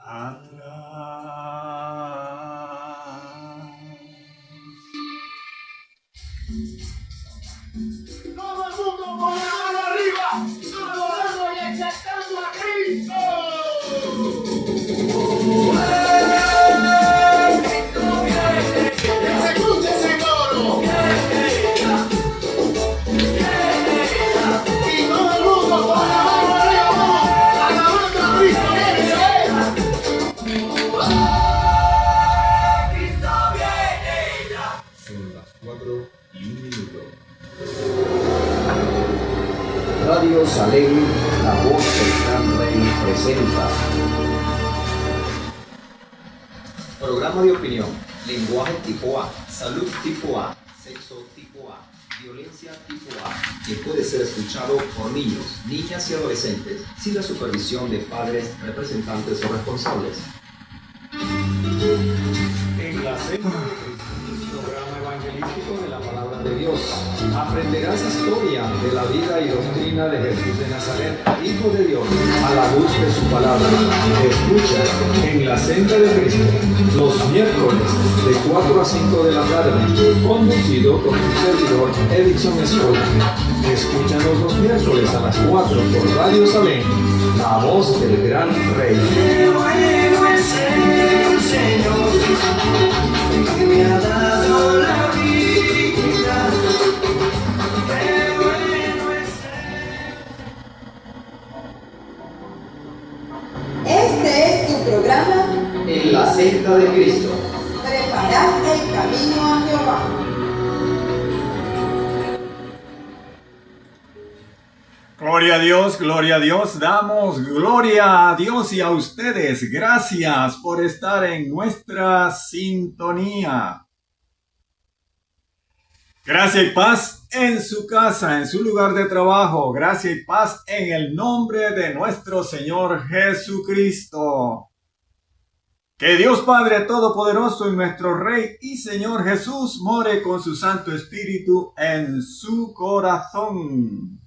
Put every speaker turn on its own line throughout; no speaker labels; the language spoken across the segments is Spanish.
atrás. Todo el mundo con la mano arriba, adorando y exaltando a Cristo.
Radio Salem, la voz del Gran Rey presenta programa de opinión, lenguaje tipo A, salud tipo A, sexo tipo A, violencia tipo A, que puede ser escuchado por niños, niñas y adolescentes, sin la supervisión de padres, representantes o responsables. En la Senda de Cristo, programa evangelístico de la palabra de Dios, aprenderás historia de la vida y doctrina de Jesús de Nazaret, Hijo de Dios, a la luz de su palabra. Escucha en la Senda de Cristo, los miércoles de 4 a 5 de la tarde, conducido por tu servidor Edison Escola. Escúchanos los miércoles a las 4 por Radio Salem, la voz del Gran Rey.
Qué bueno es el Señor, que me ha dado la vida. Qué bueno es
Este es tu programa,
En la Senda de Cristo.
Preparad el camino a Jehová.
Gloria a Dios, damos gloria a Dios y a ustedes. Gracias por estar en nuestra sintonía. Gracia y paz en su casa, en su lugar de trabajo. Gracia y paz en el nombre de nuestro Señor Jesucristo. Que Dios Padre Todopoderoso y nuestro Rey y Señor Jesús more con su Santo Espíritu en su corazón.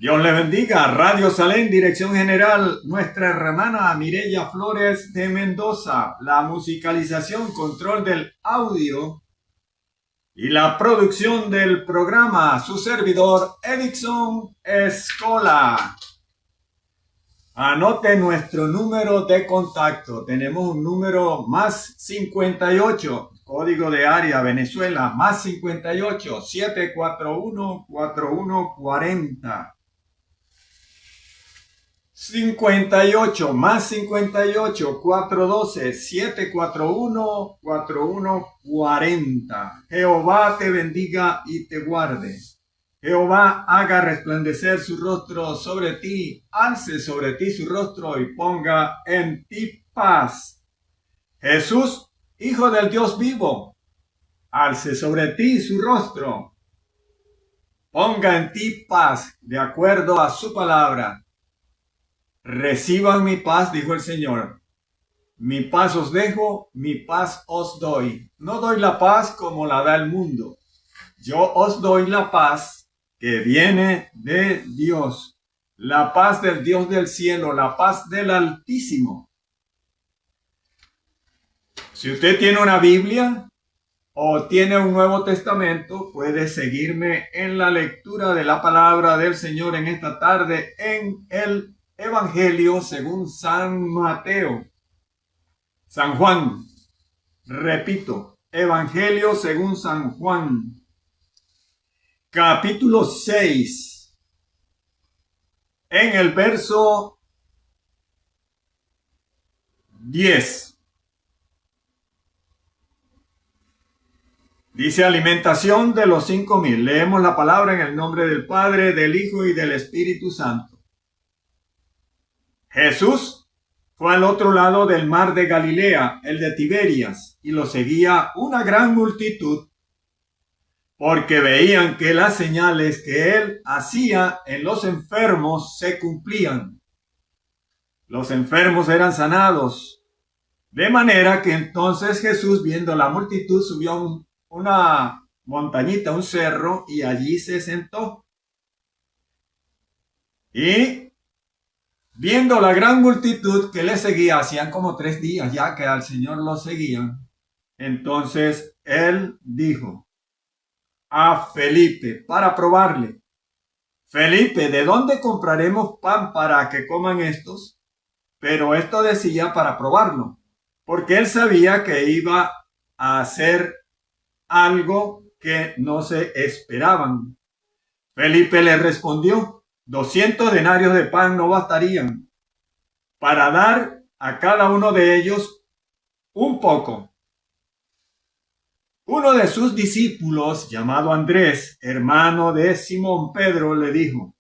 Dios les bendiga. Radio Salem, dirección general, nuestra hermana Mireya Flores de Mendoza. La musicalización, control del audio y la producción del programa, su servidor Edison Escola. Anote nuestro número de contacto. Tenemos un número más 58, código de área Venezuela, más 58 741 4140. 58 más 58 412 741 4140. Jehová te bendiga y te guarde. Jehová haga resplandecer su rostro sobre ti, alce sobre ti su rostro y ponga en ti paz. Jesús, Hijo del Dios vivo, alce sobre ti su rostro, ponga en ti paz de acuerdo a su palabra. Reciban mi paz, dijo el Señor. Mi paz os dejo, mi paz os doy. No doy la paz como la da el mundo. Yo os doy la paz que viene de Dios. La paz del Dios del cielo, la paz del Altísimo. Si usted tiene una Biblia o tiene un Nuevo Testamento, puede seguirme en la lectura de la palabra del Señor en esta tarde en el Evangelio según San Mateo. San Juan. Repito, Evangelio según San Juan. Capítulo 6. En el verso 10. Dice alimentación de los 5,000. Leemos la palabra en el nombre del Padre, del Hijo y del Espíritu Santo. Jesús fue al otro lado del mar de Galilea, el de Tiberias, y lo seguía una gran multitud, porque veían que las señales que él hacía en los enfermos se cumplían. Los enfermos eran sanados. De manera que entonces Jesús, viendo la multitud, subió a una montañita, un cerro, y allí se sentó. Y viendo la gran multitud que le seguía, hacían como 3 días ya que al Señor lo seguían, entonces él dijo a Felipe para probarle: Felipe, ¿de dónde compraremos pan para que coman estos? Pero esto decía para probarlo, porque él sabía que iba a hacer algo que no se esperaban. Felipe le respondió: 200 denarios de pan no bastarían para dar a cada uno de ellos un poco. Uno de sus discípulos, llamado Andrés, hermano de Simón Pedro, le dijo: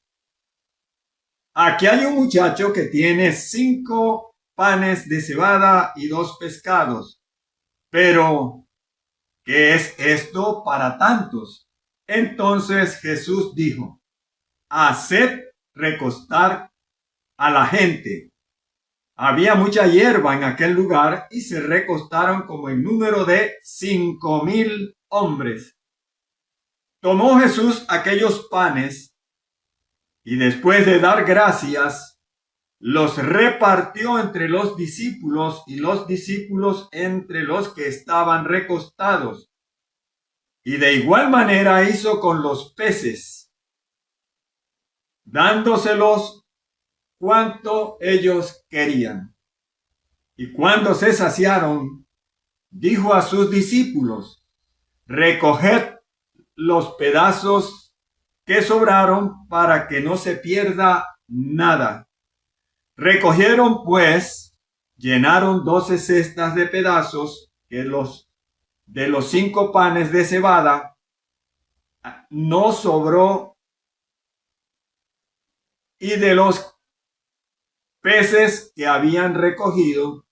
aquí hay un muchacho que tiene 5 panes de cebada y 2 pescados. Pero, ¿qué es esto para tantos? Entonces Jesús dijo: haced recostar a la gente. Había mucha hierba en aquel lugar y se recostaron como en número de 5,000 hombres. Tomó Jesús aquellos panes y después de dar gracias, los repartió entre los discípulos y los discípulos entre los que estaban recostados. Y de igual manera hizo con los peces, dándoselos cuanto ellos querían. Y cuando se saciaron, dijo a sus discípulos: recoged los pedazos que sobraron para que no se pierda nada. Recogieron pues, llenaron 12 cestas de pedazos que de los 5 panes de cebada no sobró, y de los peces que habían recogido,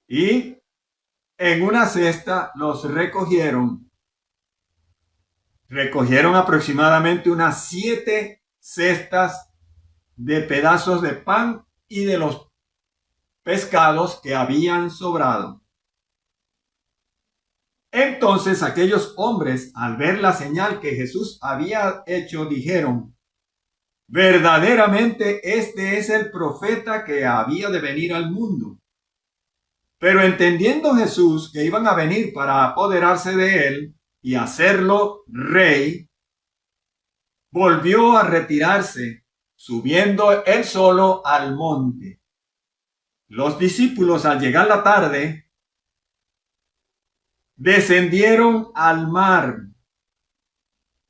y en una cesta los recogieron aproximadamente unas 7 cestas de pedazos de pan y de los pescados que habían sobrado. Entonces aquellos hombres, al ver la señal que Jesús había hecho, dijeron: verdaderamente este es el profeta que había de venir al mundo. Pero entendiendo Jesús que iban a venir para apoderarse de él y hacerlo rey, volvió a retirarse, subiendo él solo al monte. Los discípulos, al llegar la tarde, descendieron al mar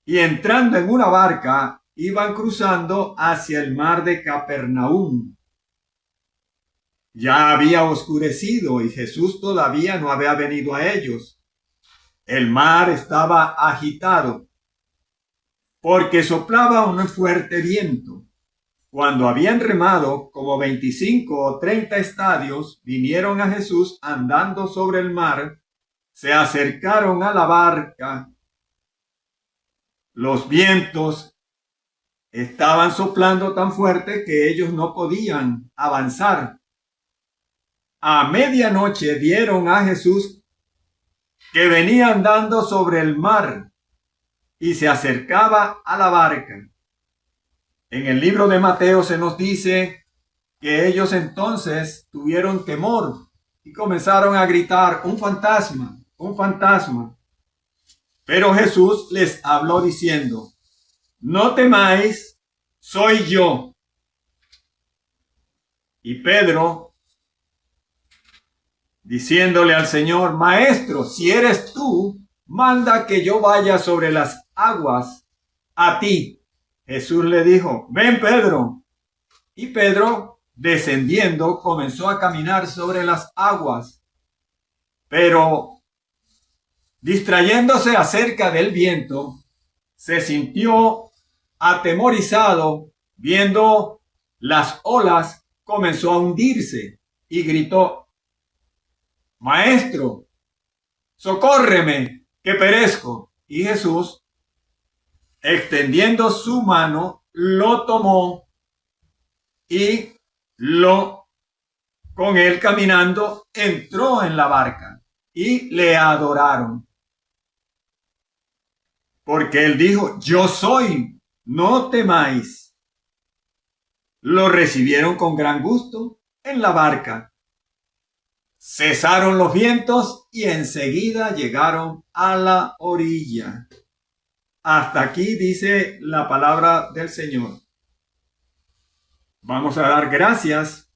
y, entrando en una barca, iban cruzando hacia el mar de Capernaum. Ya había oscurecido y Jesús todavía no había venido a ellos. El mar estaba agitado porque soplaba un fuerte viento. Cuando habían remado como 25 o 30 estadios, vinieron a Jesús andando sobre el mar, se acercaron a la barca. Los vientos estaban soplando tan fuerte que ellos no podían avanzar. A medianoche vieron a Jesús que venía andando sobre el mar y se acercaba a la barca. En el libro de Mateo se nos dice que ellos entonces tuvieron temor y comenzaron a gritar: un fantasma, un fantasma. Pero Jesús les habló diciendo: no temáis, soy yo. Y Pedro, diciéndole al Señor: Maestro, si eres tú, manda que yo vaya sobre las aguas a ti. Jesús le dijo: ven, Pedro. Y Pedro, descendiendo, comenzó a caminar sobre las aguas, pero distrayéndose acerca del viento, se sintió atemorizado viendo las olas, comenzó a hundirse y gritó: Maestro, socórreme, que perezco. Y Jesús, extendiendo su mano, lo tomó y con él caminando, entró en la barca y le adoraron. Porque él dijo: yo soy, no temáis. lo recibieron con gran gusto en la barca. Cesaron los vientos y enseguida llegaron a la orilla. Hasta aquí dice la palabra del Señor. Vamos a dar gracias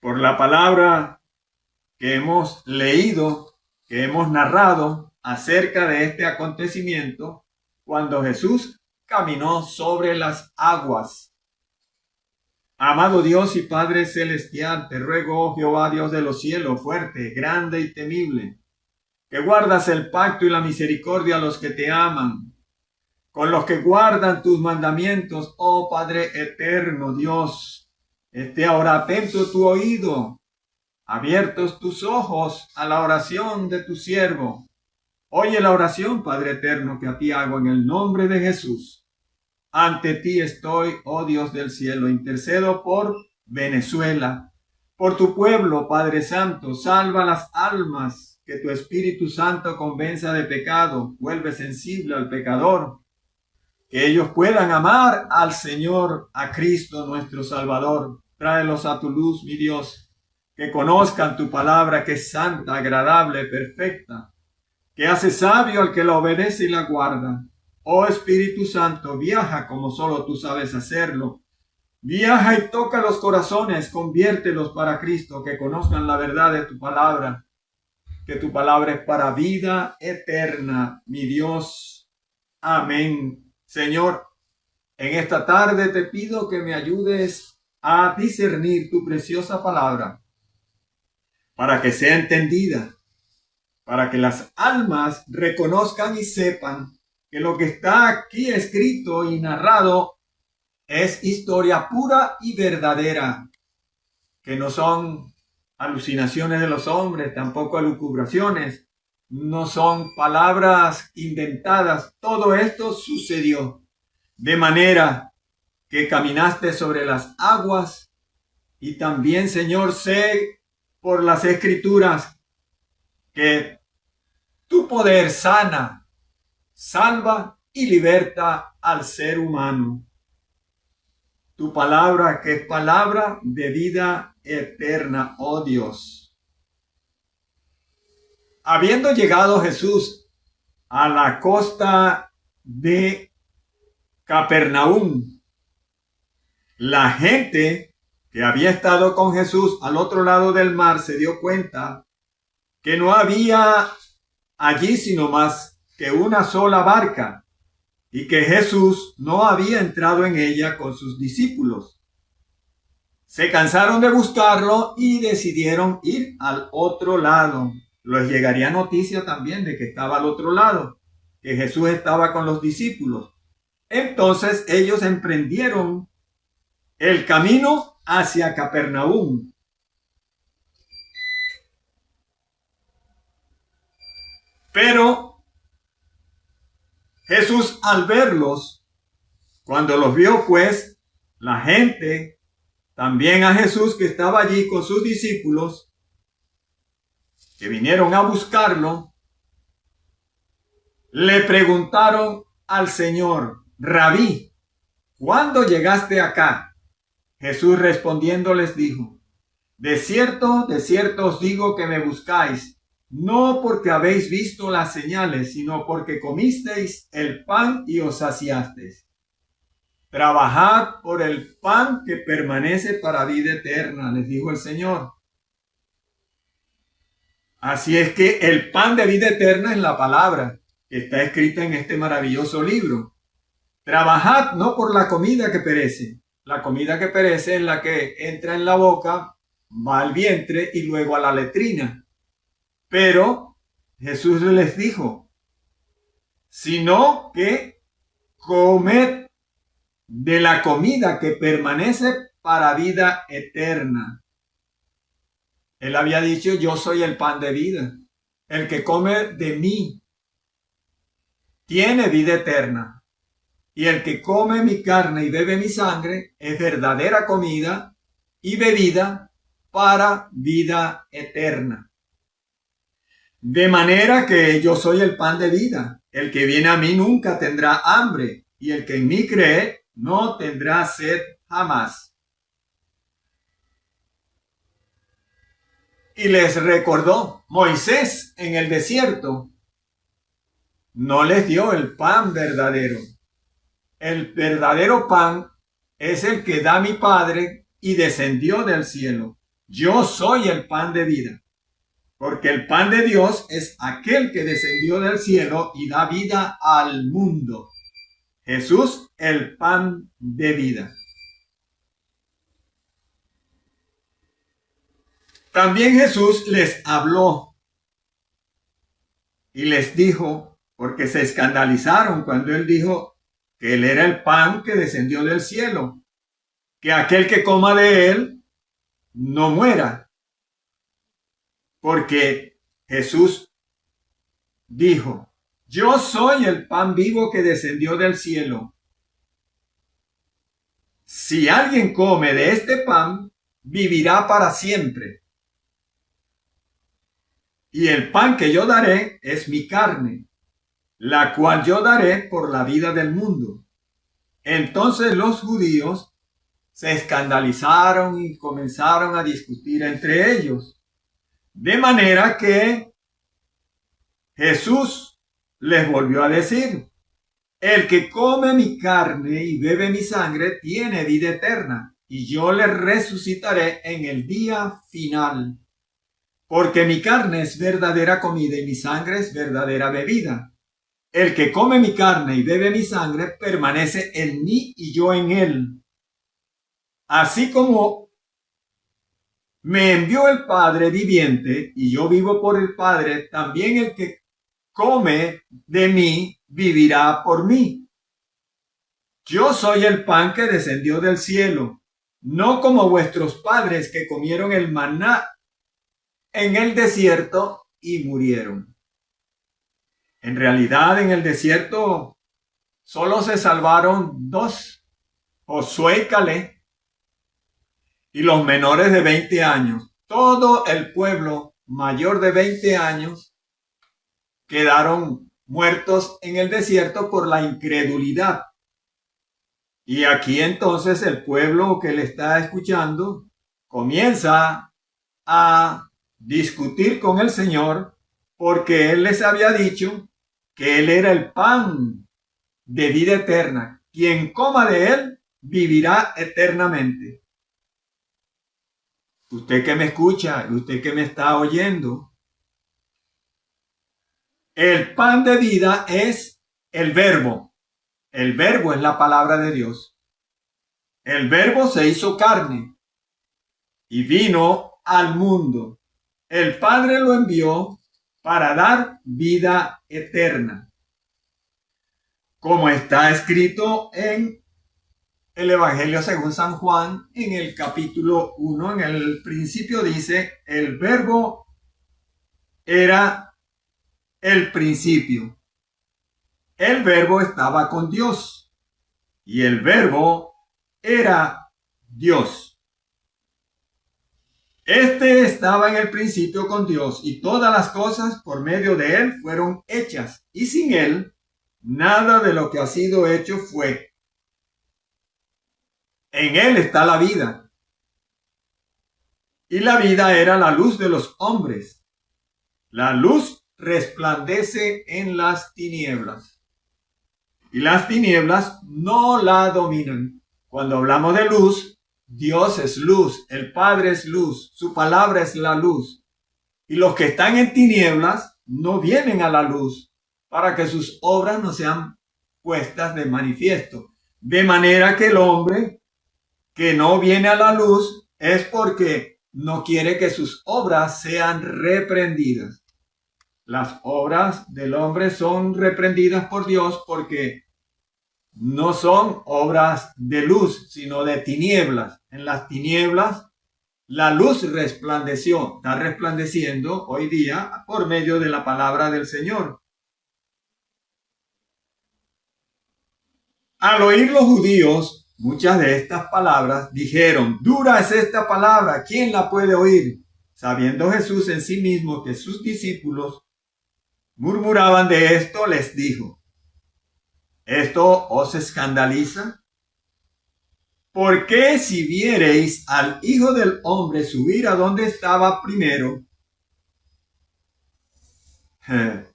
por la palabra que hemos leído, que hemos narrado acerca de este acontecimiento cuando Jesús caminó sobre las aguas. Amado Dios y Padre Celestial, te ruego, oh Jehová, Dios de los cielos, fuerte, grande y temible, que guardas el pacto y la misericordia a los que te aman, con los que guardan tus mandamientos, oh Padre eterno Dios. Esté ahora atento tu oído, abiertos tus ojos a la oración de tu siervo. Oye la oración, Padre eterno, que a ti hago en el nombre de Jesús. Ante ti estoy, oh Dios del cielo, intercedo por Venezuela, por tu pueblo, Padre Santo. Salva las almas, que tu Espíritu Santo convenza de pecado, vuelve sensible al pecador, que ellos puedan amar al Señor, a Cristo nuestro Salvador. Tráelos a tu luz, mi Dios, que conozcan tu palabra, que es santa, agradable, perfecta, que hace sabio al que la obedece y la guarda. Oh Espíritu Santo, viaja como solo tú sabes hacerlo. Viaja y toca los corazones, conviértelos para Cristo, que conozcan la verdad de tu palabra, que tu palabra es para vida eterna, mi Dios. Amén. Señor, en esta tarde te pido que me ayudes a discernir tu preciosa palabra, para que sea entendida, para que las almas reconozcan y sepan que lo que está aquí escrito y narrado es historia pura y verdadera, que no son alucinaciones de los hombres, tampoco elucubraciones, no son palabras inventadas. Todo esto sucedió, de manera que caminaste sobre las aguas, y también, Señor, sé por las Escrituras que tu poder sana, salva y liberta al ser humano. Tu palabra, que es palabra de vida eterna, oh Dios. Habiendo llegado Jesús a la costa de Capernaum, la gente que había estado con Jesús al otro lado del mar se dio cuenta que no había allí sino más que una sola barca, y que Jesús no había entrado en ella con sus discípulos. Se cansaron de buscarlo y decidieron ir al otro lado. Les llegaría noticia también de que estaba al otro lado, que Jesús estaba con los discípulos. Entonces ellos emprendieron el camino hacia Capernaum. Pero Jesús, al verlos, cuando los vio, pues, la gente, también a Jesús que estaba allí con sus discípulos, que vinieron a buscarlo, le preguntaron al Señor: Rabí, ¿cuándo llegaste acá? Jesús respondiendo les dijo: de cierto os digo que me buscáis, no porque habéis visto las señales, sino porque comisteis el pan y os saciasteis. Trabajad por el pan que permanece para vida eterna, les dijo el Señor. Así es que el pan de vida eterna es la palabra que está escrita en este maravilloso libro. Trabajad no por la comida que perece. La comida que perece es la que entra en la boca, va al vientre y luego a la letrina. Pero Jesús les dijo: sino que comed de la comida que permanece para vida eterna. Él había dicho: yo soy el pan de vida. El que come de mí tiene vida eterna. Y el que come mi carne y bebe mi sangre es verdadera comida y bebida para vida eterna. De manera que yo soy el pan de vida. El que viene a mí nunca tendrá hambre, y el que en mí cree no tendrá sed jamás. Y les recordó, Moisés en el desierto no les dio el pan verdadero. El verdadero pan es el que da mi Padre y descendió del cielo. Yo soy el pan de vida. Porque el pan de Dios es aquel que descendió del cielo y da vida al mundo. Jesús, el pan de vida. También Jesús les habló y les dijo, porque se escandalizaron cuando él dijo que él era el pan que descendió del cielo, que aquel que coma de él no muera. Porque Jesús dijo, yo soy el pan vivo que descendió del cielo. Si alguien come de este pan, vivirá para siempre. Y el pan que yo daré es mi carne, la cual yo daré por la vida del mundo. Entonces los judíos se escandalizaron y comenzaron a discutir entre ellos. De manera que Jesús les volvió a decir, el que come mi carne y bebe mi sangre tiene vida eterna, y yo le resucitaré en el día final. Porque mi carne es verdadera comida y mi sangre es verdadera bebida. El que come mi carne y bebe mi sangre permanece en mí y yo en él. Así como me envió el Padre viviente y yo vivo por el Padre, también el que come de mí vivirá por mí. Yo soy el pan que descendió del cielo, no como vuestros padres que comieron el maná en el desierto y murieron. En realidad, en el desierto solo se salvaron dos, Josué y Caleb, y los menores de 20 años. Todo el pueblo mayor de 20 años quedaron muertos en el desierto por la incredulidad. Y aquí entonces el pueblo que le está escuchando comienza a discutir con el Señor porque Él les había dicho que Él era el pan de vida eterna. Quien coma de Él vivirá eternamente. Usted que me escucha, usted que me está oyendo, el pan de vida es el verbo. El verbo es la palabra de Dios. El verbo se hizo carne y vino al mundo. El Padre lo envió para dar vida eterna. Como está escrito en el Evangelio según San Juan, en el capítulo 1, en el principio dice, el verbo era el principio. El verbo estaba con Dios y el verbo era Dios. Este estaba en el principio con Dios y todas las cosas por medio de él fueron hechas y sin él nada de lo que ha sido hecho fue. En él está la vida. Y la vida era la luz de los hombres. La luz resplandece en las tinieblas. Y las tinieblas no la dominan. Cuando hablamos de luz, Dios es luz, el Padre es luz, su palabra es la luz. Y los que están en tinieblas no vienen a la luz para que sus obras no sean puestas de manifiesto. De manera que el hombre que no viene a la luz es porque no quiere que sus obras sean reprendidas. Las obras del hombre son reprendidas por Dios porque no son obras de luz, sino de tinieblas. En las tinieblas la luz resplandeció, está resplandeciendo hoy día por medio de la palabra del Señor. Al oír los judíos muchas de estas palabras, dijeron, dura es esta palabra, ¿quién la puede oír? Sabiendo Jesús en sí mismo que sus discípulos murmuraban de esto, les dijo, ¿esto os escandaliza? ¿Por qué si viereis al Hijo del Hombre subir a donde estaba primero, El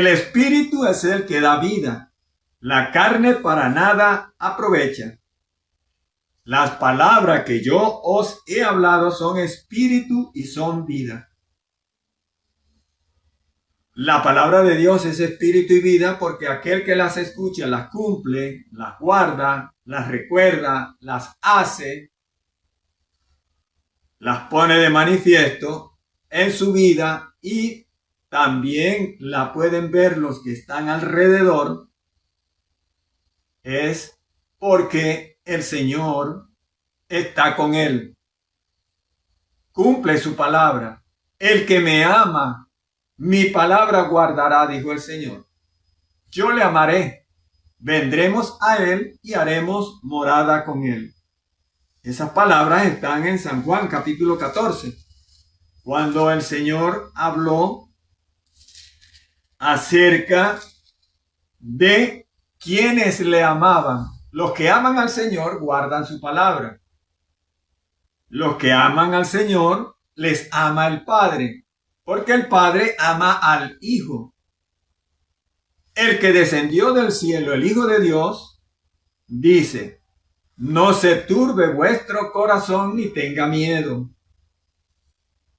espíritu es el que da vida. La carne para nada aprovecha. Las palabras que yo os he hablado son espíritu y son vida. La palabra de Dios es espíritu y vida porque aquel que las escucha, las cumple, las guarda, las recuerda, las hace, las pone de manifiesto en su vida y también la pueden ver los que están alrededor, es porque el Señor está con él. Cumple su palabra. El que me ama, mi palabra guardará, dijo el Señor. Yo le amaré. Vendremos a él y haremos morada con él. Esas palabras están en San Juan capítulo 14, cuando el Señor habló acerca de quienes le amaban. Los que aman al Señor guardan su palabra. Los que aman al Señor les ama el Padre, porque el Padre ama al Hijo. El que descendió del cielo, el Hijo de Dios, dice: no se turbe vuestro corazón ni tenga miedo.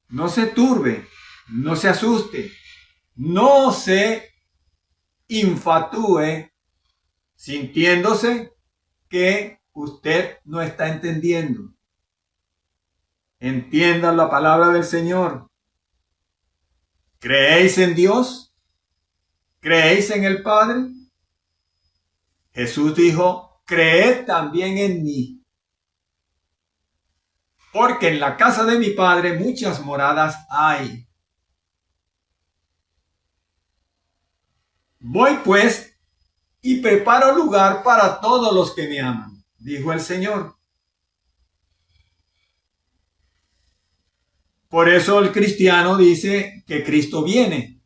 No se turbe, no se asuste, no se infatúe sintiéndose que usted no está entendiendo. Entiendan la palabra del Señor. ¿Creéis en Dios? ¿Creéis en el Padre? Jesús dijo: creed también en mí, porque en la casa de mi Padre muchas moradas hay. Voy pues y preparo lugar para todos los que me aman, dijo el Señor. Por eso el cristiano dice que Cristo viene,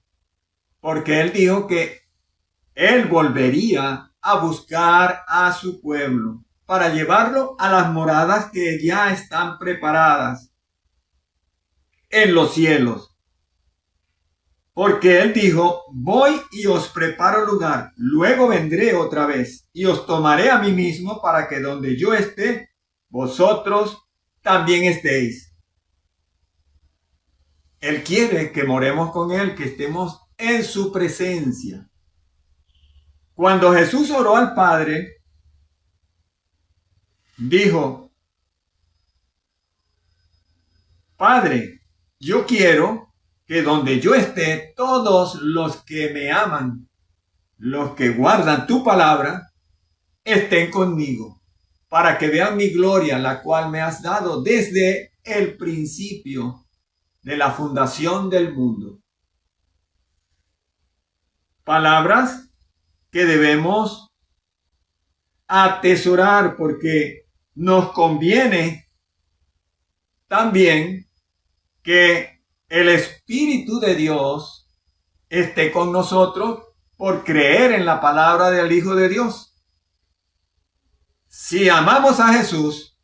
porque Él dijo que Él volvería a buscar a su pueblo para llevarlo a las moradas que ya están preparadas en los cielos. Porque Él dijo: voy y os preparo lugar, luego vendré otra vez y os tomaré a mí mismo para que donde yo esté, vosotros también estéis. Él quiere que moremos con Él, que estemos en su presencia. Cuando Jesús oró al Padre, dijo: Padre, yo quiero que donde yo esté, todos los que me aman, los que guardan tu palabra, estén conmigo, para que vean mi gloria, la cual me has dado desde el principio de la fundación del mundo. Palabras que debemos atesorar porque nos conviene también que el Espíritu de Dios esté con nosotros por creer en la palabra del Hijo de Dios. Si amamos a Jesús,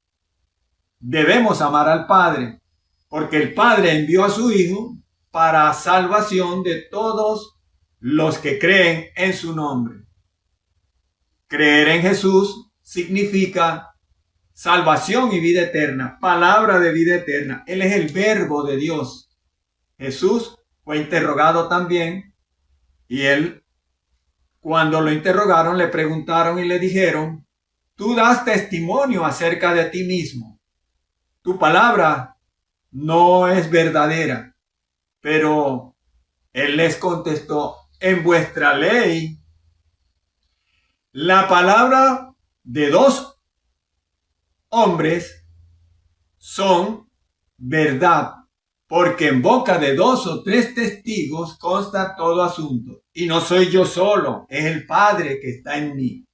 debemos amar al Padre, porque el Padre envió a su Hijo para salvación de todos los que creen en su nombre. Creer en Jesús significa salvación y vida eterna, palabra de vida eterna. Él es el verbo de Dios. Jesús fue interrogado también y él, cuando lo interrogaron, le preguntaron y le dijeron: tú das testimonio acerca de ti mismo. Tu palabra no es verdadera. Pero él les contestó: en vuestra ley, la palabra de dos hombres son verdad, porque en boca de 2 o 3 testigos consta todo asunto. Y no soy yo solo, es el Padre que está en mí.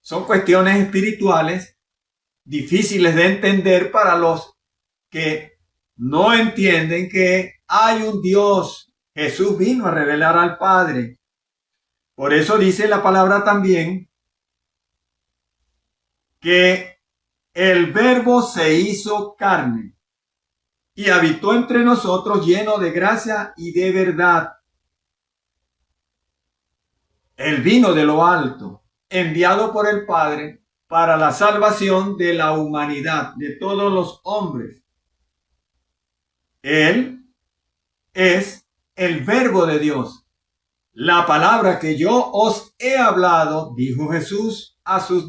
Son cuestiones espirituales difíciles de entender para los que no entienden que hay un Dios. Jesús vino a revelar al Padre. Por eso dice la palabra también que el Verbo se hizo carne y habitó entre nosotros lleno de gracia y de verdad. Él vino de lo alto, enviado por el Padre para la salvación de la humanidad, de todos los hombres. Él es el Verbo de Dios. La palabra que yo os he hablado, dijo Jesús a sus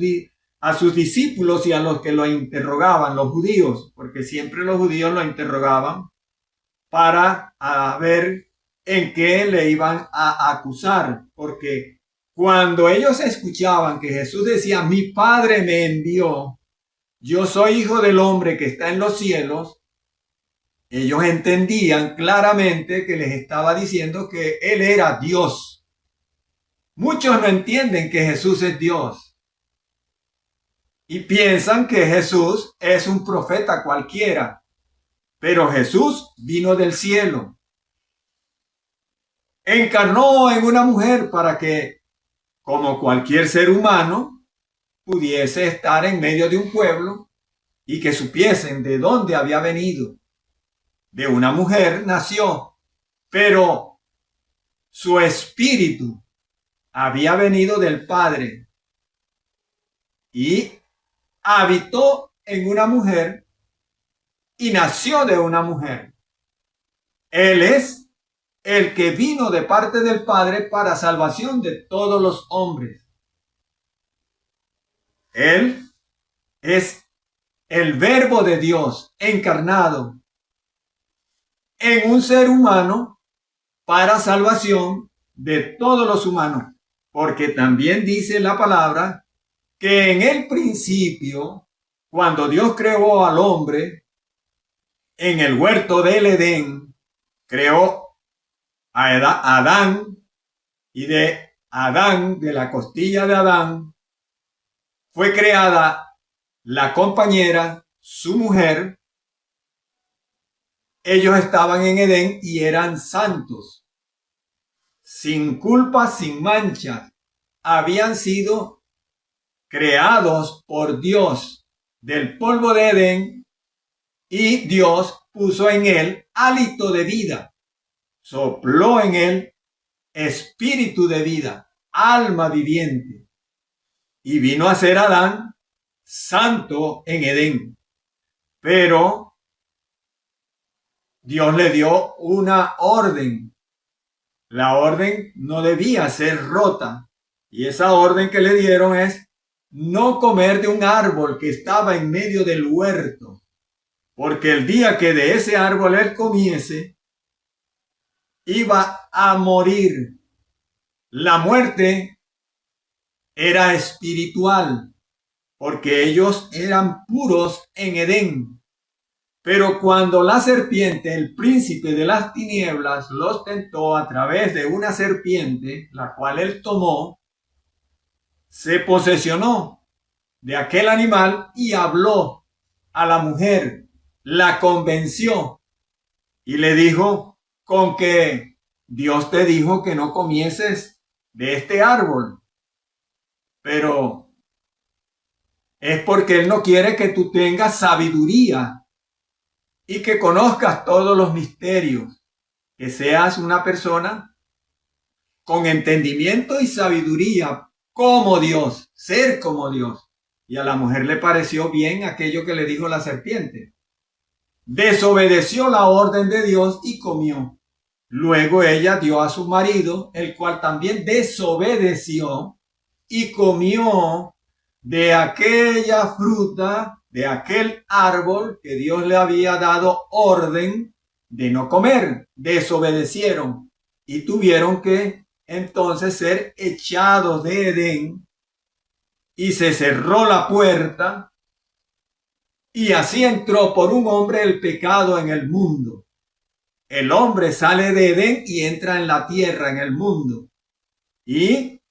discípulos y a los que lo interrogaban, los judíos, porque siempre los judíos lo interrogaban para ver en qué le iban a acusar, porque cuando ellos escuchaban que Jesús decía, mi Padre me envió, yo soy hijo del hombre que está en los cielos, ellos entendían claramente que les estaba diciendo que Él era Dios. Muchos no entienden que Jesús es Dios y piensan que Jesús es un profeta cualquiera, pero Jesús vino del cielo. Encarnó en una mujer para que, como cualquier ser humano, pudiese estar en medio de un pueblo y que supiesen de dónde había venido. De una mujer nació, pero su espíritu había venido del Padre y habitó en una mujer y nació de una mujer. Él es el que vino de parte del Padre para salvación de todos los hombres. Él es el Verbo de Dios encarnado en un ser humano para salvación de todos los humanos. Porque también dice la palabra que en el principio, cuando Dios creó al hombre, en el huerto del Edén, creó a Adán, y de Adán, de la costilla de Adán, fue creada la compañera, su mujer. Ellos estaban en Edén y eran santos, sin culpa, sin mancha. Habían sido creados por Dios del polvo de Edén y Dios puso en él hálito de vida, sopló en él espíritu de vida, alma viviente, y vino a ser Adán santo en Edén. Pero Dios le dio una orden. La orden no debía ser rota. Y esa orden que le dieron es no comer de un árbol que estaba en medio del huerto. Porque el día que de ese árbol él comiese, iba a morir. La muerte era espiritual, porque ellos eran puros en Edén. Pero cuando la serpiente, el príncipe de las tinieblas, los tentó a través de una serpiente, la cual él tomó, se posesionó de aquel animal y habló a la mujer, la convenció y le dijo, con que Dios te dijo que no comieses de este árbol, pero es porque Él no quiere que tú tengas sabiduría y que conozcas todos los misterios, que seas una persona con entendimiento y sabiduría como Dios, ser como Dios. Y a la mujer le pareció bien aquello que le dijo la serpiente. Desobedeció la orden de Dios y comió. Luego ella dio a su marido, el cual también desobedeció y comió de aquella fruta, de aquel árbol que Dios le había dado orden de no comer. Desobedecieron y tuvieron que entonces ser echados de Edén y se cerró la puerta y así entró por un hombre el pecado en el mundo. El hombre sale de Edén y entra en la tierra, en el mundo, y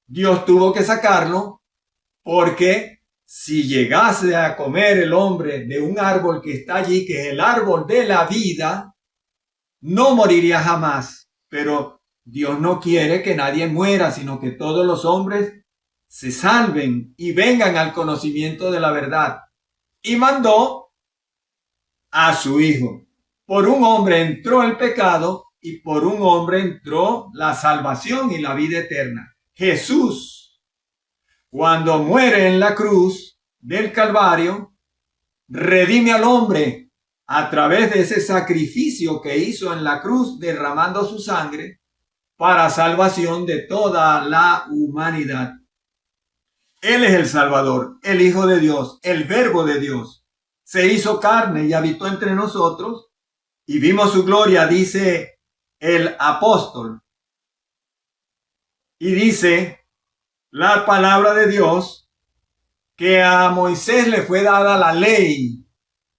Dios tuvo que sacarlo porque si llegase a comer el hombre de un árbol que está allí, que es el árbol de la vida, no moriría jamás. Pero Dios no quiere que nadie muera, sino que todos los hombres se salven y vengan al conocimiento de la verdad. Y mandó a su Hijo. por un hombre entró el pecado y por un hombre entró la salvación y la vida eterna. Jesús, cuando muere en la cruz del Calvario, redime al hombre a través de ese sacrificio que hizo en la cruz, derramando su sangre para salvación de toda la humanidad. Él es el Salvador, el Hijo de Dios, el Verbo de Dios. Se hizo carne y habitó entre nosotros y vimos su gloria, dice el apóstol. Y dice la palabra de Dios que a Moisés le fue dada la ley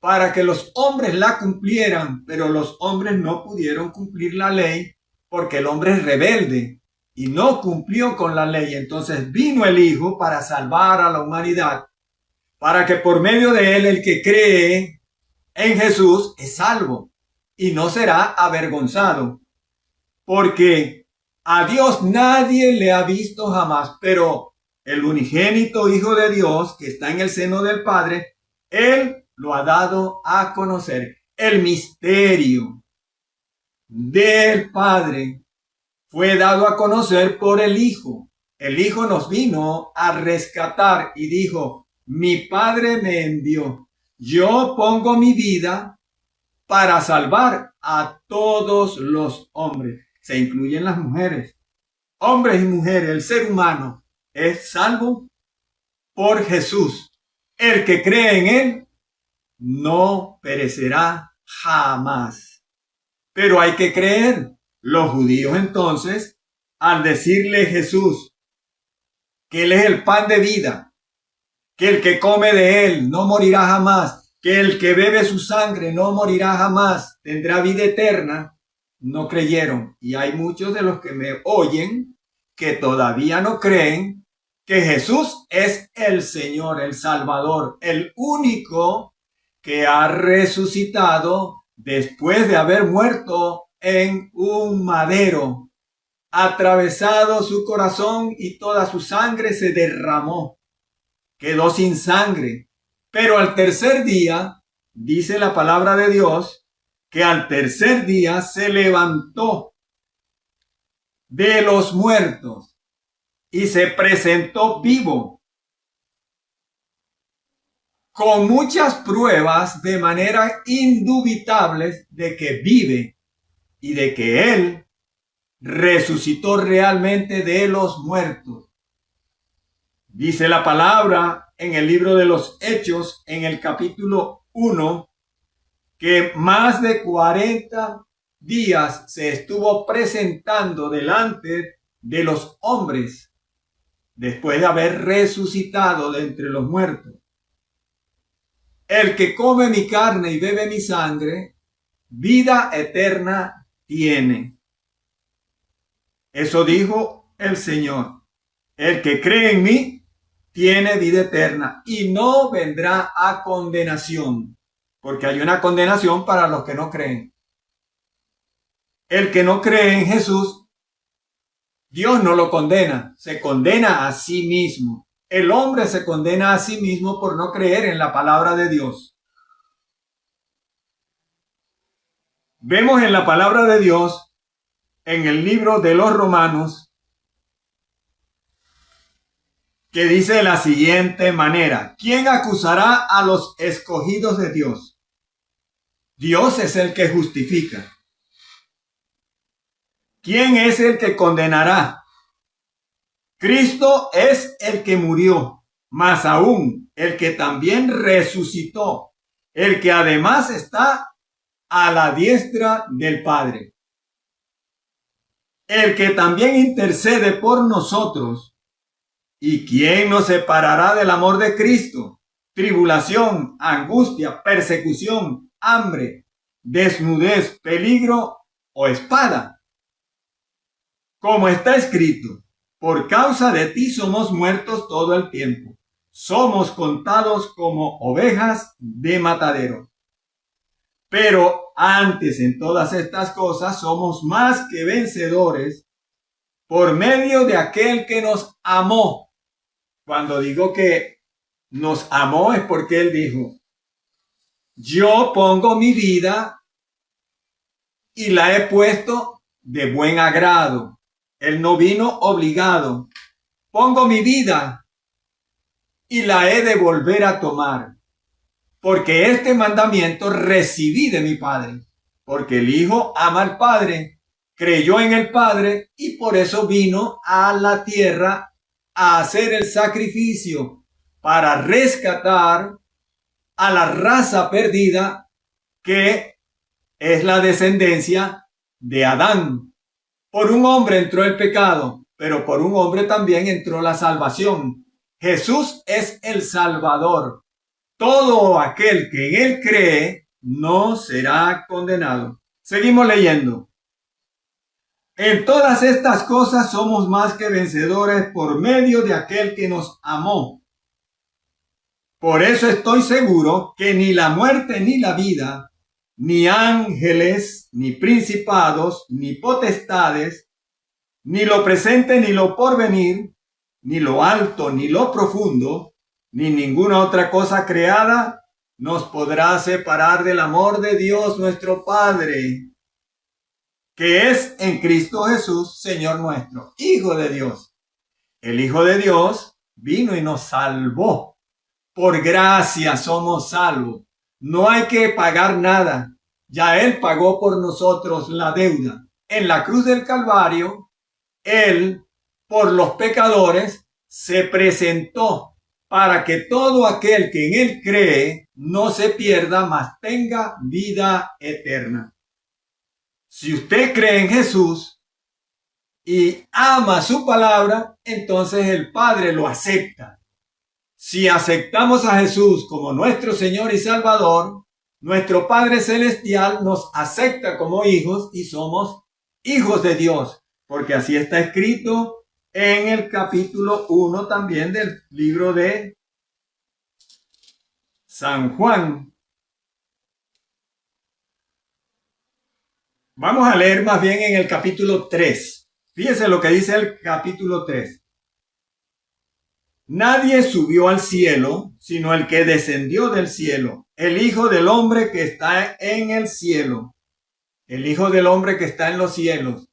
para que los hombres la cumplieran, pero los hombres no pudieron cumplir la ley porque el hombre es rebelde y no cumplió con la ley. Entonces vino el Hijo para salvar a la humanidad, para que por medio de él el que cree en Jesús es salvo y no será avergonzado, porque a Dios nadie le ha visto jamás, pero el unigénito Hijo de Dios que está en el seno del Padre, él lo ha dado a conocer. El misterio del Padre fue dado a conocer por el Hijo. El Hijo nos vino a rescatar y dijo: mi Padre me envió. Yo pongo mi vida para salvar a todos los hombres. Se incluyen las mujeres. Hombres y mujeres, el ser humano es salvo por Jesús. El que cree en él no perecerá jamás. Pero hay que creer. Los judíos entonces, al decirle Jesús que él es el pan de vida, que el que come de él no morirá jamás, que el que bebe su sangre no morirá jamás, tendrá vida eterna, no creyeron. Y hay muchos de los que me oyen que todavía no creen que Jesús es el Señor, el Salvador, el único que ha resucitado después de haber muerto en un madero, atravesado su corazón y toda su sangre se derramó, quedó sin sangre. Pero al tercer día, dice la palabra de Dios, que al tercer día se levantó de los muertos y se presentó vivo, con muchas pruebas de manera indubitable de que vive y de que él resucitó realmente de los muertos. Dice la palabra en el libro de los Hechos, en el capítulo 1, que más de 40 días se estuvo presentando delante de los hombres después de haber resucitado de entre los muertos. El que come mi carne y bebe mi sangre, vida eterna tiene. Eso dijo el Señor. El que cree en mí tiene vida eterna y no vendrá a condenación, porque hay una condenación para los que no creen. El que no cree en Jesús, Dios no lo condena, se condena a sí mismo. El hombre se condena a sí mismo por no creer en la palabra de Dios. Vemos en la palabra de Dios, en el libro de los Romanos, que dice de la siguiente manera: ¿quién acusará a los escogidos de Dios? Dios es el que justifica. ¿Quién es el que condenará? Cristo es el que murió, más aún el que también resucitó, el que además está a la diestra del Padre, el que también intercede por nosotros. ¿Y quién nos separará del amor de Cristo? Tribulación, angustia, persecución, hambre, desnudez, peligro o espada. Como está escrito: por causa de ti somos muertos todo el tiempo. Somos contados como ovejas de matadero. Pero antes en todas estas cosas somos más que vencedores por medio de aquel que nos amó. Cuando digo que nos amó es porque él dijo: yo pongo mi vida y la he puesto de buen agrado. Él no vino obligado. Pongo mi vida y la he de volver a tomar, porque este mandamiento recibí de mi Padre, porque el Hijo ama al Padre, creyó en el Padre y por eso vino a la tierra a hacer el sacrificio para rescatar a la raza perdida que es la descendencia de Adán. Por un hombre entró el pecado, pero por un hombre también entró la salvación. Jesús es el Salvador. Todo aquel que en él cree no será condenado. Seguimos leyendo. En todas estas cosas somos más que vencedores por medio de aquel que nos amó. Por eso estoy seguro que ni la muerte ni la vida, ni ángeles, ni principados, ni potestades, ni lo presente ni lo porvenir, ni lo alto ni lo profundo, ni ninguna otra cosa creada nos podrá separar del amor de Dios nuestro Padre, que es en Cristo Jesús, Señor nuestro, Hijo de Dios. El Hijo de Dios vino y nos salvó. Por gracia somos salvos. No hay que pagar nada. Ya Él pagó por nosotros la deuda. En la cruz del Calvario, Él, por los pecadores, se presentó para que todo aquel que en Él cree no se pierda, mas tenga vida eterna. Si usted cree en Jesús y ama su palabra, entonces el Padre lo acepta. Si aceptamos a Jesús como nuestro Señor y Salvador, nuestro Padre Celestial nos acepta como hijos y somos hijos de Dios, porque así está escrito en el capítulo 1 también del libro de San Juan. Vamos a leer más bien en el capítulo 3. Fíjense lo que dice el capítulo 3. Nadie subió al cielo, sino el que descendió del cielo, el Hijo del Hombre que está en el cielo. El Hijo del Hombre que está en los cielos.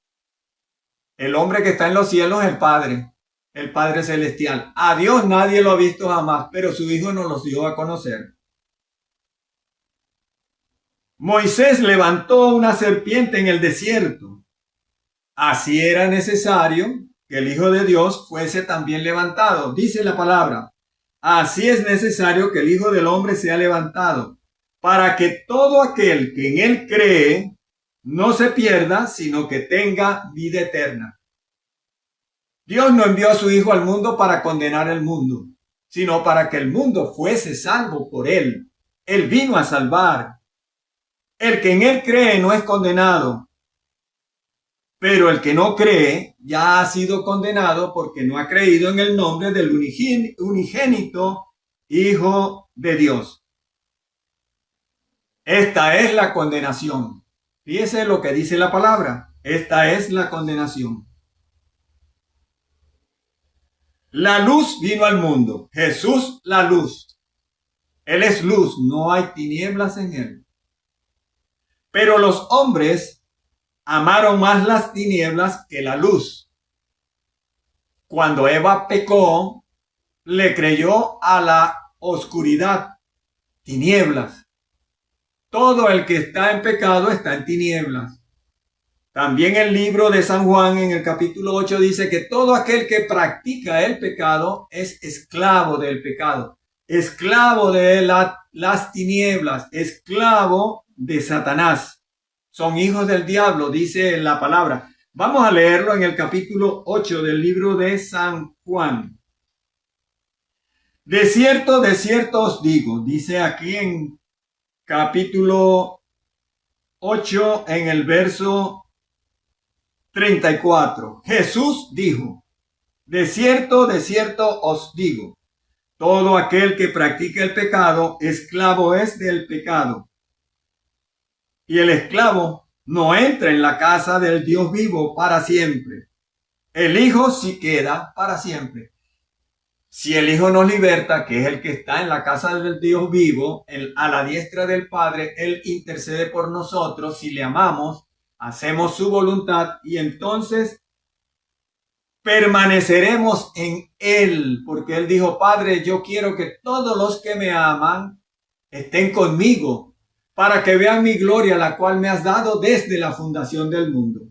El hombre que está en los cielos es el Padre Celestial. A Dios nadie lo ha visto jamás, pero su Hijo nos los dio a conocer. Moisés levantó una serpiente en el desierto. Así era necesario que el Hijo de Dios fuese también levantado. Dice la palabra, así es necesario que el Hijo del Hombre sea levantado, para que todo aquel que en él cree no se pierda, sino que tenga vida eterna. Dios no envió a su Hijo al mundo para condenar el mundo, sino para que el mundo fuese salvo por él. Él vino a salvar. El que en él cree no es condenado, pero el que no cree ya ha sido condenado porque no ha creído en el nombre del unigénito Hijo de Dios. Esta es la condenación. Fíjese lo que dice la palabra. Esta es la condenación. La luz vino al mundo. Jesús, la luz. Él es luz, no hay tinieblas en él. Pero los hombres amaron más las tinieblas que la luz. Cuando Eva pecó, le creyó a la oscuridad, tinieblas. Todo el que está en pecado está en tinieblas. También el libro de San Juan en el capítulo 8 dice que todo aquel que practica el pecado es esclavo del pecado, esclavo de las tinieblas, esclavo de Satanás. Son hijos del diablo, dice la palabra. Vamos a leerlo en el capítulo 8 del libro de San Juan. De cierto os digo, dice aquí en capítulo 8 en el verso 34. Jesús dijo, de cierto os digo, todo aquel que practica el pecado, esclavo es del pecado. Y el esclavo no entra en la casa del Dios vivo para siempre. El Hijo sí queda para siempre. Si el Hijo nos liberta, que es el que está en la casa del Dios vivo, a la diestra del Padre, Él intercede por nosotros si le amamos hacemos su voluntad y entonces permaneceremos en Él, porque Él dijo, Padre, yo quiero que todos los que me aman estén conmigo, para que vean mi gloria, la cual me has dado desde la fundación del mundo.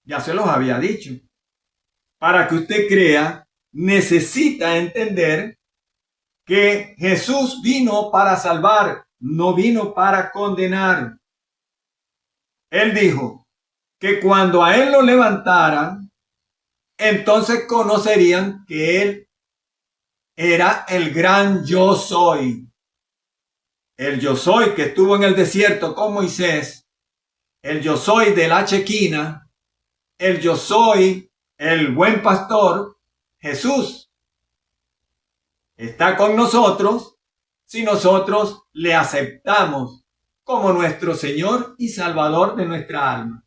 Ya se los había dicho. Para que usted crea, necesita entender que Jesús vino para salvar, no vino para condenar. Él dijo que cuando a Él lo levantaran, entonces conocerían que Él era el gran yo soy. El yo soy que estuvo en el desierto con Moisés. El yo soy de la Chequina. El yo soy el buen pastor. Jesús está con nosotros si nosotros le aceptamos como nuestro Señor y Salvador de nuestra alma.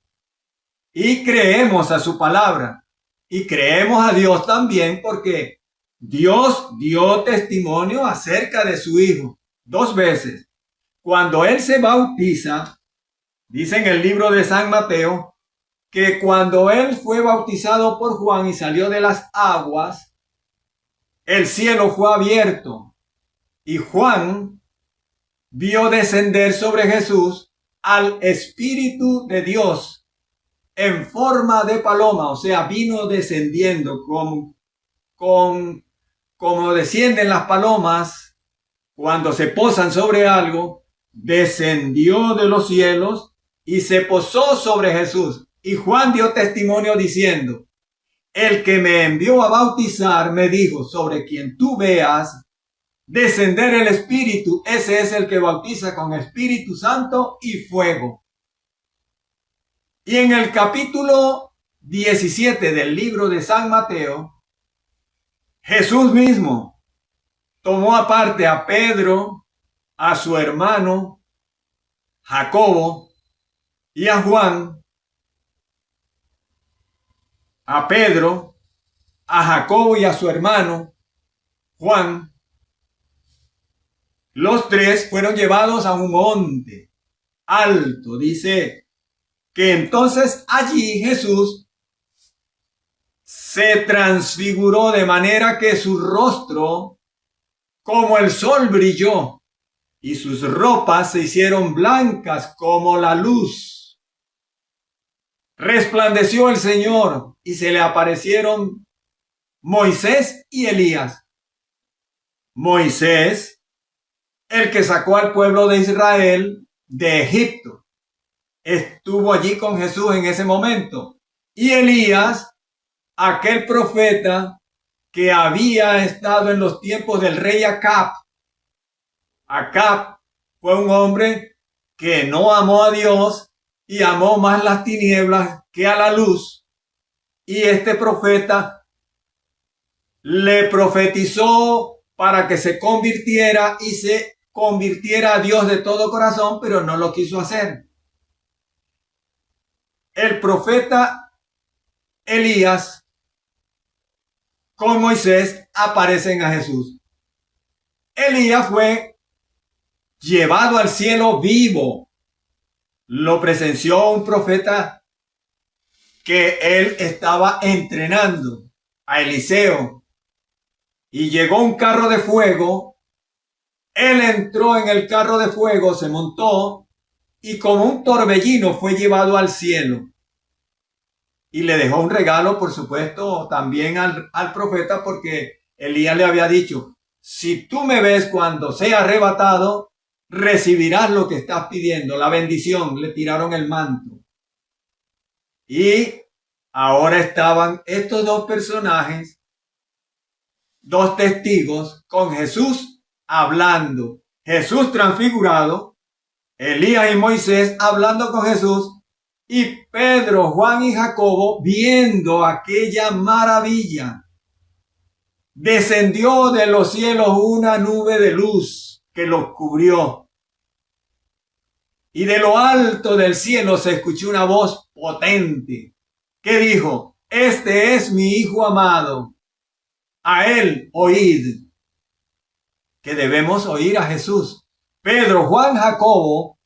Y creemos a su palabra. Y creemos a Dios también porque Dios dio testimonio acerca de su Hijo 2 veces. Cuando Él se bautiza, dice en el libro de San Mateo, que cuando Él fue bautizado por Juan y salió de las aguas, el cielo fue abierto y Juan vio descender sobre Jesús al Espíritu de Dios en forma de paloma, o sea, vino descendiendo como descienden las palomas cuando se posan sobre algo, descendió de los cielos y se posó sobre Jesús. Y Juan dio testimonio diciendo, el que me envió a bautizar me dijo, sobre quien tú veas descender el Espíritu, ese es el que bautiza con Espíritu Santo y fuego. Y en el capítulo 17 del libro de San Mateo, Jesús mismo tomó aparte a Pedro, a su hermano Jacobo y a Juan, a Pedro, a Jacobo y a su hermano Juan. Los 3 fueron llevados a un monte alto, dice que entonces allí Jesús se transfiguró de manera que su rostro como el sol brilló y sus ropas se hicieron blancas como la luz. Resplandeció el Señor y se le aparecieron Moisés y Elías. Moisés, el que sacó al pueblo de Israel de Egipto, estuvo allí con Jesús en ese momento. Y Elías, aquel profeta que había estado en los tiempos del rey Acab. Acab fue un hombre que no amó a Dios y amó más las tinieblas que a la luz. Y este profeta le profetizó para que se convirtiera y se convirtiera a Dios de todo corazón, pero no lo quiso hacer. El profeta Elías con Moisés aparecen a Jesús. Elías fue llevado al cielo vivo. Lo presenció un profeta que él estaba entrenando, a Eliseo. Y llegó un carro de fuego. Él entró en el carro de fuego, se montó y como un torbellino fue llevado al cielo. Y le dejó un regalo, por supuesto, también al profeta, porque Elías le había dicho, si tú me ves cuando sea arrebatado, recibirás lo que estás pidiendo, la bendición. Le tiraron el manto. Y ahora estaban estos 2 personajes, 2 testigos, con Jesús hablando. Jesús transfigurado, Elías y Moisés hablando con Jesús, y Pedro, Juan y Jacobo viendo aquella maravilla. Descendió de los cielos una nube de luz que los cubrió. Y de lo alto del cielo se escuchó una voz potente que dijo, este es mi Hijo amado, a él oíd. Que debemos oír a Jesús. Pedro, Juan, Jacobo,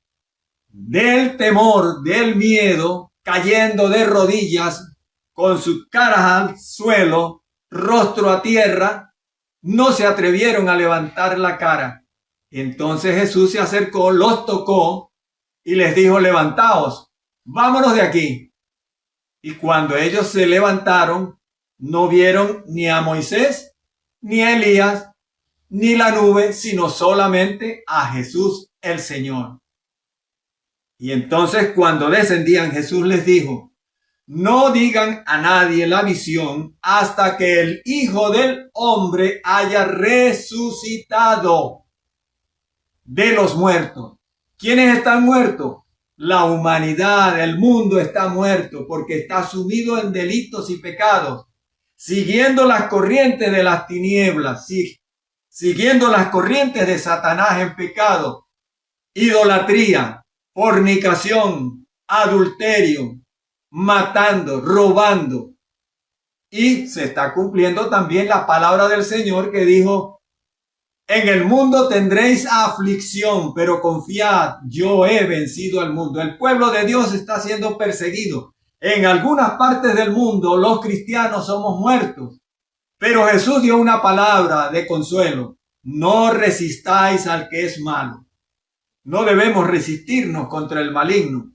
del temor, del miedo, cayendo de rodillas, con sus caras al suelo, rostro a tierra, no se atrevieron a levantar la cara. Entonces Jesús se acercó, los tocó y les dijo: levantaos, vámonos de aquí. Y cuando ellos se levantaron, no vieron ni a Moisés, ni a Elías, ni la nube, sino solamente a Jesús el Señor. Y entonces cuando descendían, Jesús les dijo: no digan a nadie la visión hasta que el Hijo del Hombre haya resucitado de los muertos. ¿Quiénes están muertos? La humanidad, el mundo está muerto porque está sumido en delitos y pecados, siguiendo las corrientes de las tinieblas, siguiendo las corrientes de Satanás en pecado, idolatría, fornicación, adulterio, matando, robando. Y se está cumpliendo también la palabra del Señor que dijo: en el mundo tendréis aflicción, pero confiad, yo he vencido al mundo. El pueblo de Dios está siendo perseguido. En algunas partes del mundo los cristianos somos muertos, pero Jesús dio una palabra de consuelo: no resistáis al que es malo. No debemos resistirnos contra el maligno,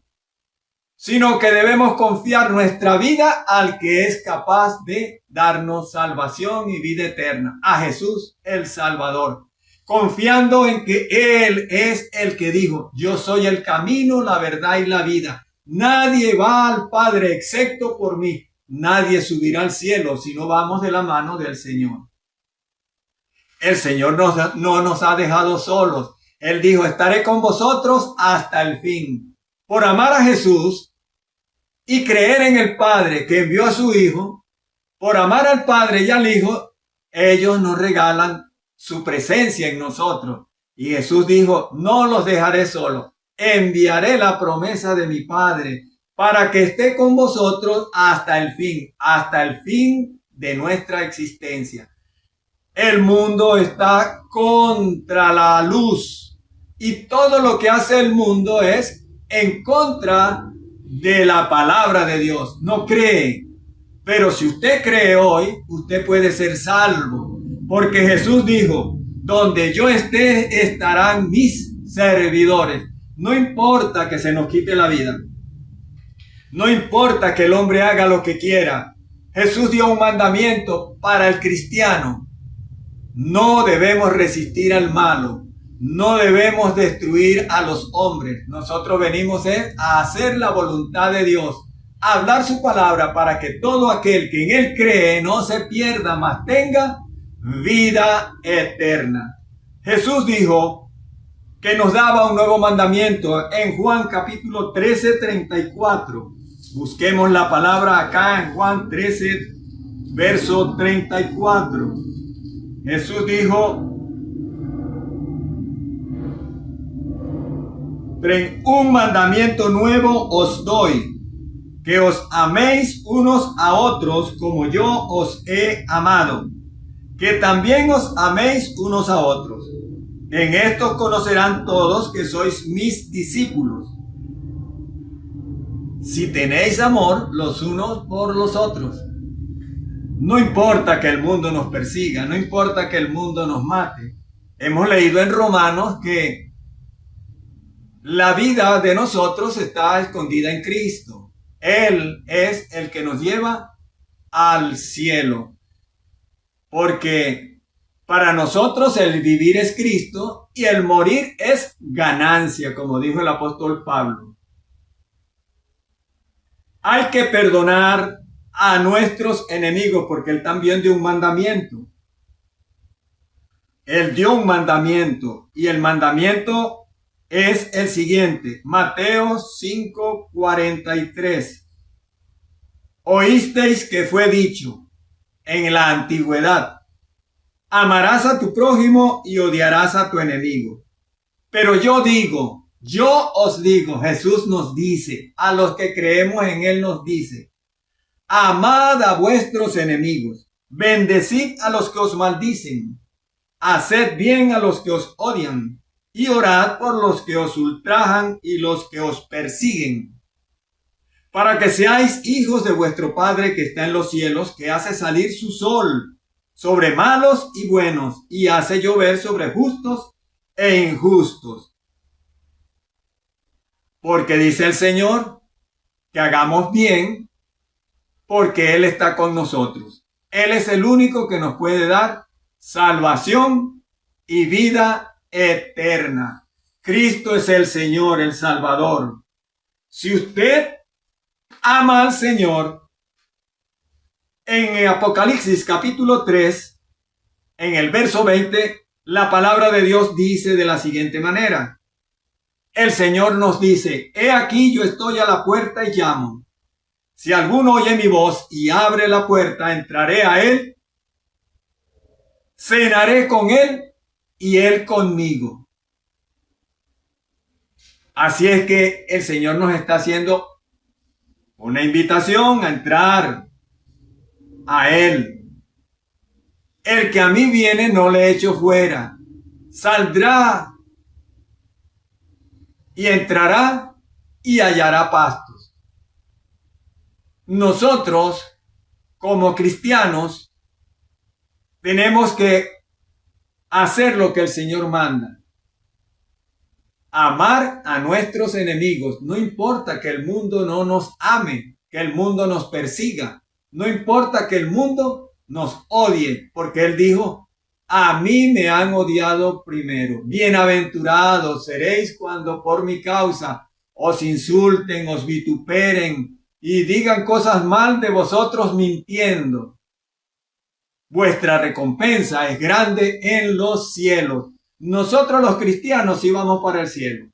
sino que debemos confiar nuestra vida al que es capaz de darnos salvación y vida eterna, a Jesús el Salvador, confiando en que Él es el que dijo: yo soy el camino, la verdad y la vida. Nadie va al Padre excepto por mí. Nadie subirá al cielo si no vamos de la mano del Señor. El Señor no nos ha dejado solos. Él dijo: estaré con vosotros hasta el fin. Por amar a Jesús y creer en el Padre que envió a su Hijo, por amar al Padre y al Hijo, ellos nos regalan su presencia en nosotros. Y Jesús dijo: no los dejaré solos, enviaré la promesa de mi Padre para que esté con vosotros hasta el fin de nuestra existencia. El mundo está contra la luz y todo lo que hace el mundo es en contra de la palabra de Dios. No cree. Pero si usted cree hoy, usted puede ser salvo, porque Jesús dijo: donde yo esté, estarán mis servidores. No importa que se nos quite la vida. No importa que el hombre haga lo que quiera. Jesús dio un mandamiento para el cristiano. No debemos resistir al malo. No debemos destruir a los hombres. Nosotros venimos a hacer la voluntad de Dios, a hablar su palabra para que todo aquel que en Él cree no se pierda, mas tenga vida eterna. Jesús dijo que nos daba un nuevo mandamiento en Juan capítulo 13, 34. Busquemos la palabra acá en Juan 13, verso 34. Jesús dijo: un mandamiento nuevo os doy, que os améis unos a otros como yo os he amado, que también os améis unos a otros. En esto conocerán todos que sois mis discípulos, si tenéis amor los unos por los otros. No importa que el mundo nos persiga, no importa que el mundo nos mate. Hemos leído en Romanos que la vida de nosotros está escondida en Cristo. Él es el que nos lleva al cielo. Porque para nosotros el vivir es Cristo y el morir es ganancia, como dijo el apóstol Pablo. Hay que perdonar a nuestros enemigos porque Él también dio un mandamiento. Él dio un mandamiento y el mandamiento es el siguiente. Mateo 5:43. Oísteis que fue dicho en la antigüedad: amarás a tu prójimo y odiarás a tu enemigo. Pero yo os digo, Jesús nos dice, a los que creemos en Él nos dice: amad a vuestros enemigos, bendecid a los que os maldicen, haced bien a los que os odian, y orad por los que os ultrajan y los que os persiguen, para que seáis hijos de vuestro Padre que está en los cielos, que hace salir su sol sobre malos y buenos, y hace llover sobre justos e injustos. Porque dice el Señor que hagamos bien, porque Él está con nosotros. Él es el único que nos puede dar salvación y vida eterna. Cristo es el Señor, el Salvador. Si usted ama al Señor, en Apocalipsis capítulo 3, en el verso 20, la palabra de Dios dice de la siguiente manera. El Señor nos dice, he aquí yo estoy a la puerta y llamo. Si alguno oye mi voz y abre la puerta, entraré a él, cenaré con él y él conmigo. Así es que el Señor nos está haciendo una invitación a entrar a Él. El que a mí viene no le echo fuera. Saldrá y entrará y hallará pastos. Nosotros, como cristianos, tenemos que hacer lo que el Señor manda. Amar a nuestros enemigos. No importa que el mundo no nos ame, que el mundo nos persiga. No importa que el mundo nos odie, porque Él dijo, a mí me han odiado primero. Bienaventurados seréis cuando por mi causa os insulten, os vituperen y digan cosas mal de vosotros mintiendo. Vuestra recompensa es grande en los cielos. Nosotros los cristianos sí vamos para el cielo.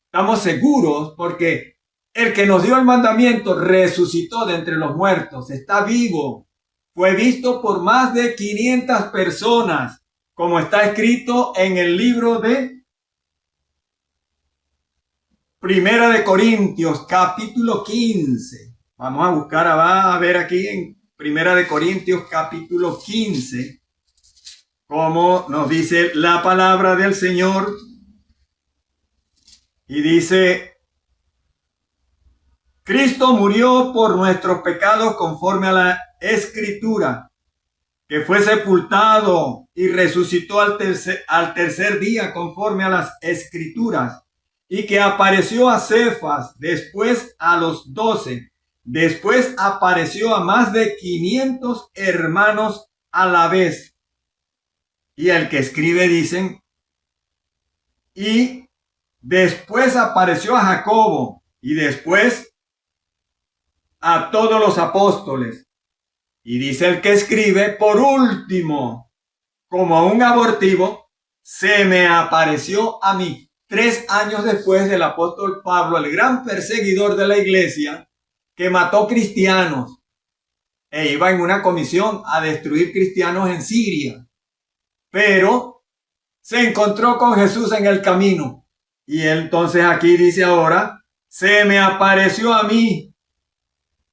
Estamos seguros porque el que nos dio el mandamiento resucitó de entre los muertos, está vivo. Fue visto por más de 500 personas, como está escrito en el libro de Primera de Corintios, capítulo 15. Vamos a buscar, va a ver aquí en Primera de Corintios, capítulo 15. Como nos dice la palabra del Señor. Y dice, Cristo murió por nuestros pecados conforme a la Escritura, que fue sepultado y resucitó al tercer día conforme a las Escrituras, y que apareció a Cefas, después a los 12, después apareció a más de 500 hermanos a la vez. Y el que escribe dicen, y después apareció a Jacobo, y después a todos los apóstoles. Y dice el que escribe, por último, como un abortivo, se me apareció a mí. 3 años después del apóstol Pablo, el gran perseguidor de la iglesia, que mató cristianos, e iba en una comisión a destruir cristianos en Siria. Pero se encontró con Jesús en el camino. Y entonces aquí dice ahora, se me apareció a mí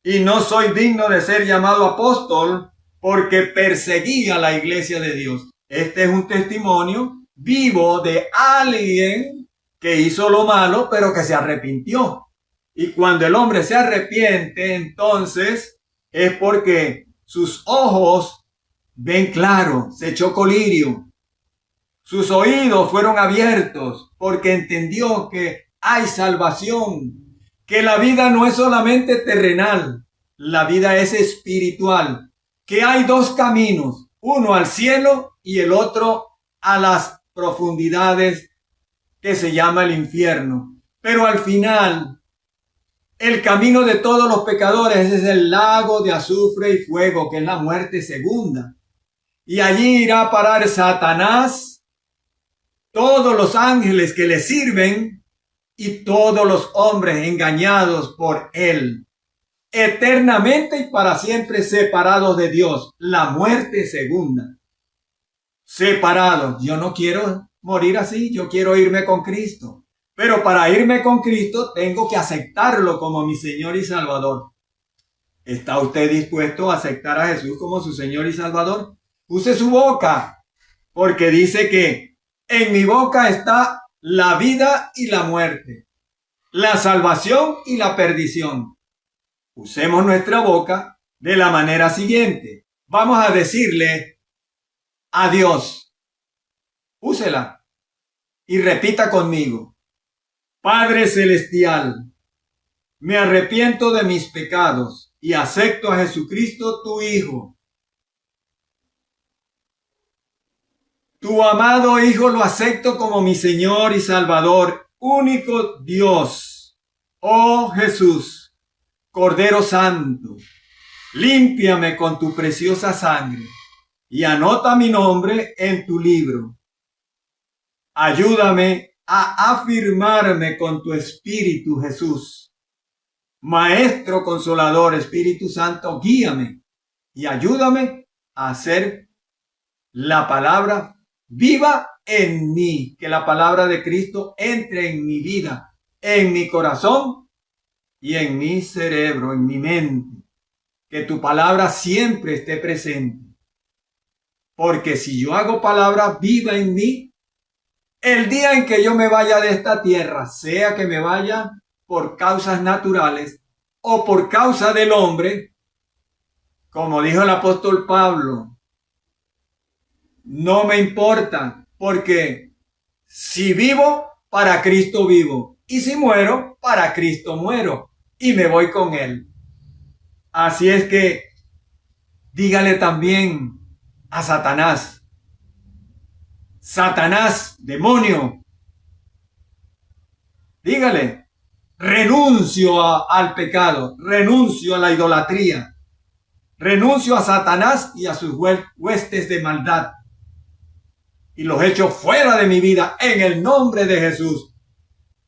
y no soy digno de ser llamado apóstol porque perseguía la iglesia de Dios. Este es un testimonio vivo de alguien que hizo lo malo pero que se arrepintió. Y cuando el hombre se arrepiente, entonces es porque sus ojos ven claro, se echó colirio. Sus oídos fueron abiertos porque entendió que hay salvación, que la vida no es solamente terrenal, la vida es espiritual, que hay 2 caminos, uno al cielo y el otro a las profundidades que se llama el infierno. Pero al final, el camino de todos los pecadores es el lago de azufre y fuego, que es la muerte segunda. Y allí irá a parar Satanás, todos los ángeles que le sirven y todos los hombres engañados por él, eternamente y para siempre separados de Dios. La muerte segunda. Separados. Yo no quiero morir así, yo quiero irme con Cristo. Pero para irme con Cristo tengo que aceptarlo como mi Señor y Salvador. ¿Está usted dispuesto a aceptar a Jesús como su Señor y Salvador? Use su boca, porque dice que en mi boca está la vida y la muerte, la salvación y la perdición. Usemos nuestra boca de la manera siguiente. Vamos a decirle a Dios. Úsela y repita conmigo. Padre Celestial, me arrepiento de mis pecados y acepto a Jesucristo, tu Hijo. Tu amado Hijo lo acepto como mi Señor y Salvador, único Dios. Oh Jesús, Cordero Santo, límpiame con tu preciosa sangre y anota mi nombre en tu libro. Ayúdame a afirmarme con tu Espíritu, Jesús. Maestro Consolador, Espíritu Santo, guíame y ayúdame a hacer la palabra viva en mí, que la palabra de Cristo entre en mi vida, en mi corazón y en mi cerebro, en mi mente. Que tu palabra siempre esté presente. Porque si yo hago palabra viva en mí, el día en que yo me vaya de esta tierra, sea que me vaya por causas naturales o por causa del hombre, como dijo el apóstol Pablo, no me importa, porque si vivo, para Cristo vivo, y si muero, para Cristo muero, y me voy con Él. Así es que dígale también a Satanás, Satanás, demonio, dígale, renuncio al pecado, renuncio a la idolatría, renuncio a Satanás y a sus huestes de maldad y los echo fuera de mi vida en el nombre de Jesús.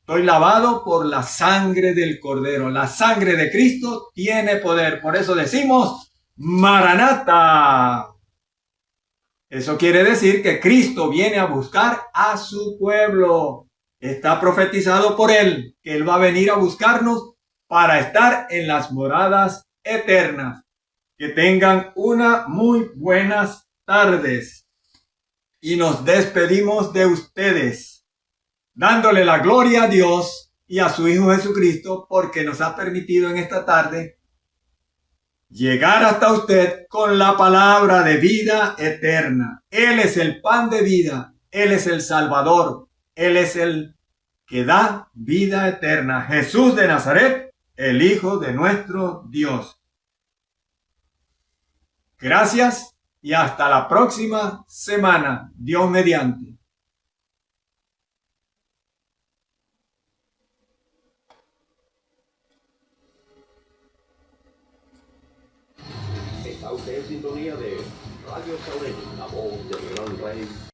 Estoy lavado por la sangre del Cordero. La sangre de Cristo tiene poder. Por eso decimos, Maranata. Eso quiere decir que Cristo viene a buscar a su pueblo. Está profetizado por Él, que Él va a venir a buscarnos para estar en las moradas eternas. Que tengan una muy buenas tardes. Y nos despedimos de ustedes, dándole la gloria a Dios y a su Hijo Jesucristo, porque nos ha permitido en esta tarde llegar hasta usted con la palabra de vida eterna. Él es el pan de vida, Él es el Salvador, Él es el que da vida eterna. Jesús de Nazaret, el Hijo de nuestro Dios. Gracias y hasta la próxima semana, Dios mediante.
Está usted en sintonía de Radio Saurel, la voz del gran rey